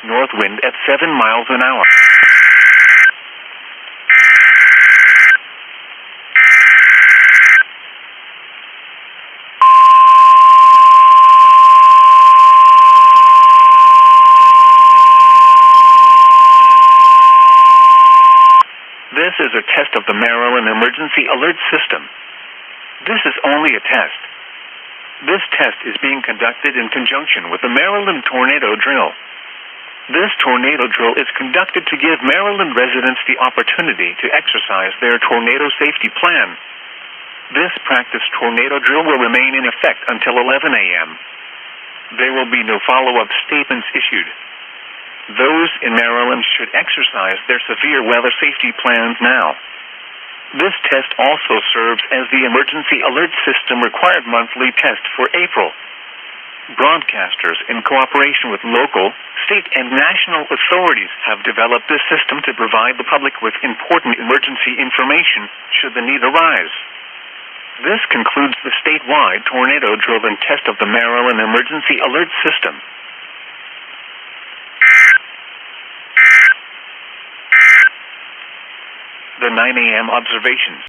North wind at 7 miles an hour. This is a test of the Maryland Emergency Alert System. This is only a test. This test is being conducted in conjunction with the Maryland Tornado Drill. This tornado drill is conducted to give Maryland residents the opportunity to exercise their tornado safety plan. This practice tornado drill will remain in effect until 11 a.m. There will be no follow-up statements issued. Those in Maryland should exercise their severe weather safety plans now. This test also serves as the Emergency Alert System required monthly test for April. Broadcasters, in cooperation with local, state, and national authorities, have developed this system to provide the public with important emergency information should the need arise. This concludes the statewide tornado drill and test of the Maryland Emergency Alert System. The 9 a.m. observations.